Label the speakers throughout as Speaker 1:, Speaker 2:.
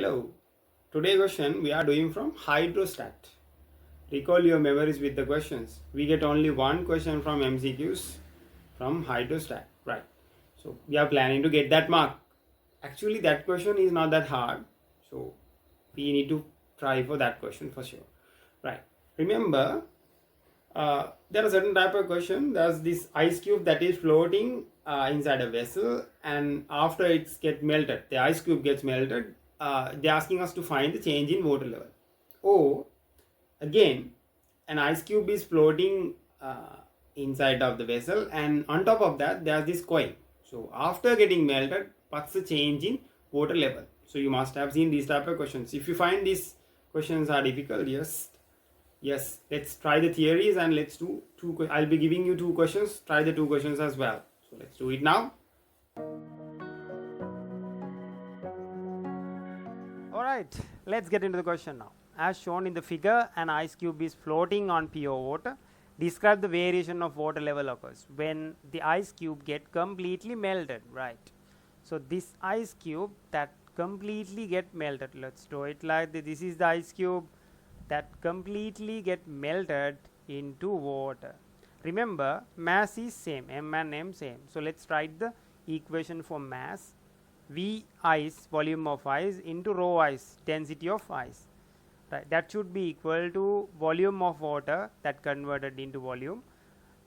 Speaker 1: Hello. Today question we are doing from hydrostat. Recall your memories with the questions. We get only one question from MCQs from hydrostat, right? So we are planning to get that mark. Actually, that question is not that hard. So we need to try for that question for sure, right? Remember, there are certain type of question. There's this ice cube that is floating inside a vessel, and after it's get melted, the ice cube gets melted. They're asking us to find the change in water level. Or again, an ice cube is floating inside of the vessel, and on top of that, there's this coil. So after getting melted, what's the change in water level? So you must have seen these type of questions. If you find these questions are difficult, yes, let's try the theories and let's do two. I'll be giving you two questions. Try the two questions as well. So let's do it now. Alright, let's get into the question now. As shown in the figure, an ice cube is floating on pure water. Describe the variation of water level occurs when the ice cube get completely melted, right? So this ice cube that completely get melted, let's do it like this. This is the ice cube that completely get melted into water. Remember, mass is same, m and m same. So let's write the equation for mass. V ice, volume of ice, into rho ice, density of ice, right? That should be equal to volume of water that converted into volume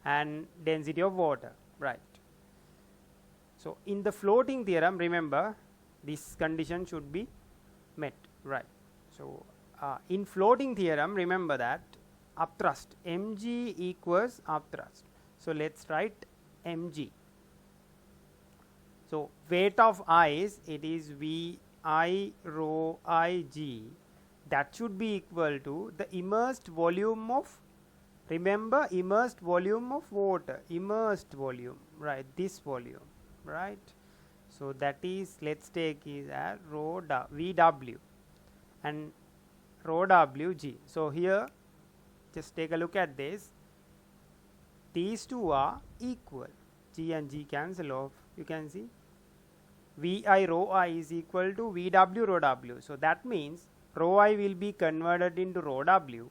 Speaker 1: and density of water, right? So in the floating theorem, remember, this condition should be met, right? So in floating theorem, remember that upthrust mg equals upthrust. So let's write mg. So weight of ice, it is V I rho I g, that should be equal to the immersed volume of, remember, immersed volume of water, immersed volume, right, this volume, right? So that is, let's take is at rho VW and rho WG. So here just take a look at this, these two are equal, G and G cancel off, you can see Vi rho I is equal to Vw rho W. So that means rho I will be converted into rho W,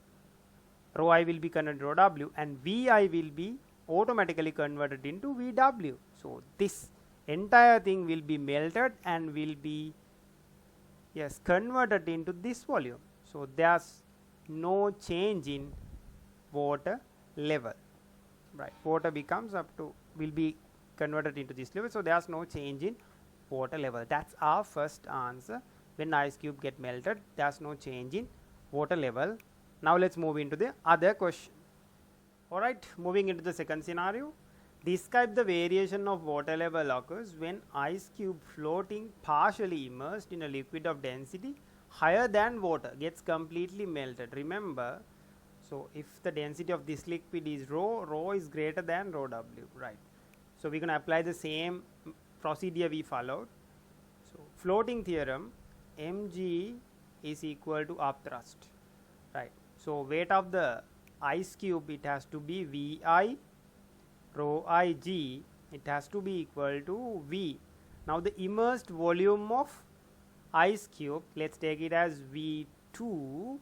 Speaker 1: rho I will be converted to rho W, and Vi will be automatically converted into Vw. So this entire thing will be melted and will be, yes, converted into this volume. So there's no change in water level, right? Water becomes up to, will be converted into this level, so there's no change in water level. That's our first answer. When ice cube get melted, there's no change in water level. Now let's move into the other question. Alright, moving into the second scenario. Describe the variation of water level occurs when ice cube floating partially immersed in a liquid of density higher than water gets completely melted. Remember, so if the density of this liquid is rho is greater than rho W, right? So we're going to apply the same procedure we followed. So floating theorem, mg is equal to upthrust, right? So weight of the ice cube, it has to be Vi rho Ig, it has to be equal to V. Now the immersed volume of ice cube, let's take it as V2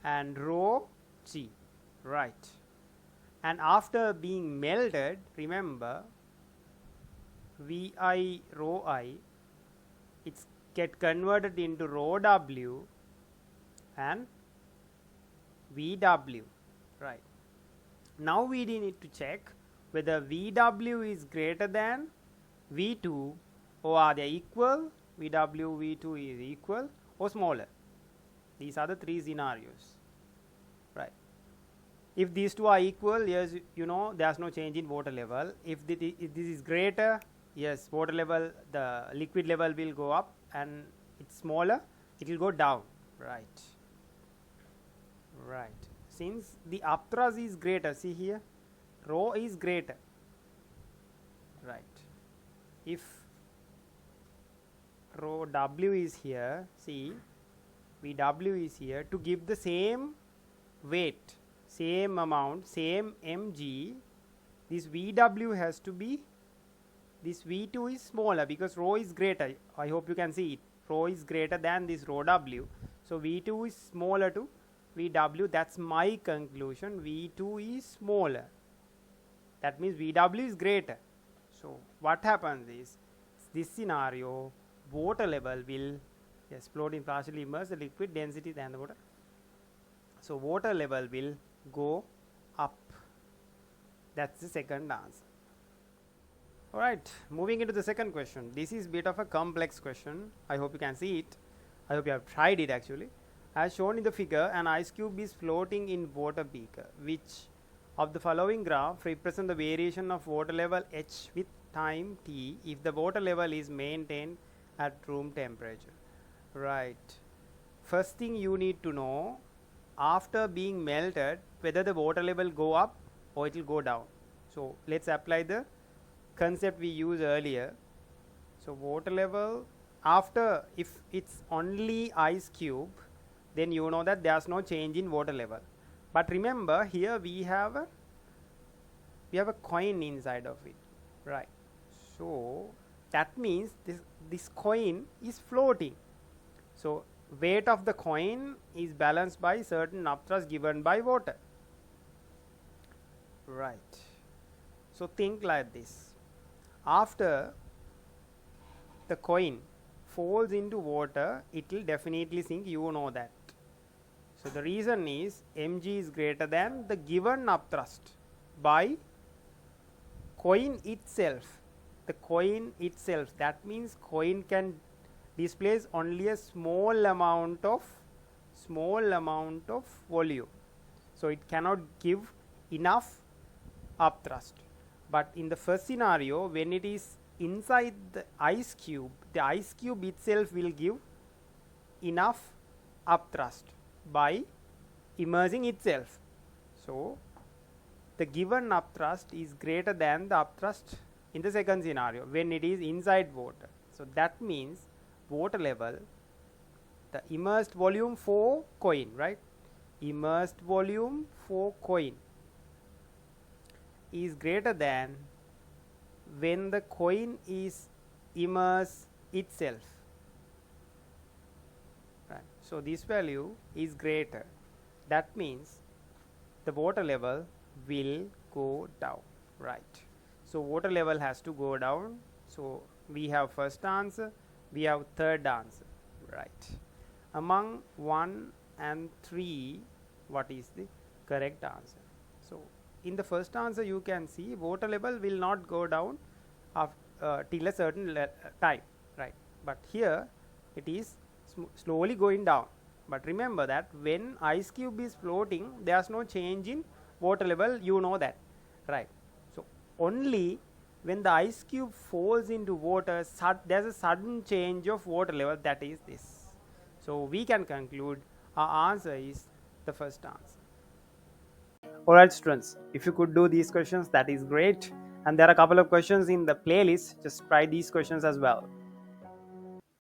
Speaker 1: and rho G, right? And after being melted, remember, Vi rho I, it's get converted into rho W and Vw, right? Now we need to check whether Vw is greater than V2 or are they equal, Vw, V2 is equal or smaller. These are the three scenarios, right? If these two are equal, yes, you know, there's no change in water level. If this is greater, yes, water level, the liquid level will go up, and it's smaller, it will go down, right? Right. Since the upthrust is greater, see here, rho is greater, right? If rho W is here, see, Vw is here, to give the same weight, same amount, same mg, this Vw has to be, this V2 is smaller because rho is greater. I hope you can see it. rho is greater than this rho w, so V2 is smaller to VW. That's my conclusion. V2 is smaller, that means VW is greater. So what happens is, this scenario, water level will, yes, floating partially immersed, the liquid density than the water, so water level will go up. That's the second answer. Alright, moving into the second question. This is bit of a complex question. I hope you can see it. I hope you have tried it actually. As shown in the figure, an ice cube is floating in water beaker. Which of the following graph represent the variation of water level H with time t if the water level is maintained at room temperature? Right. First thing you need to know, after being melted, whether the water level go up or it will go down. So let's apply the concept we used earlier. So water level, after, if it's only ice cube, then you know that there's no change in water level. But remember, here we have a coin inside of it, right? So that means this coin is floating. So weight of the coin is balanced by certain upthrust given by water, right? So think like this. After the coin falls into water, it will definitely sink, you know that. So the reason is mg is greater than the given upthrust by coin itself. The coin itself, that means coin can displace only a small amount of volume, so it cannot give enough upthrust. But in the first scenario, when it is inside the ice cube itself will give enough upthrust by immersing itself. So the given upthrust is greater than the upthrust in the second scenario when it is inside water. So that means water level, the immersed volume for coin, right? Immersed volume for coin is greater than when the coin is immersed itself, right? So this value is greater, that means the water level will go down, right? So water level has to go down. So we have first answer, we have third answer, right? Among 1 and 3, what is the correct answer? So in the first answer you can see water level will not go down till a certain time, right? But here it is slowly going down. But remember that when ice cube is floating, there is no change in water level, you know that, right? So only when the ice cube falls into water, there is a sudden change of water level, that is this. So we can conclude our answer is the first answer. Alright students, if you could do these questions, that is great. And there are a couple of questions in the playlist, just try these questions as well.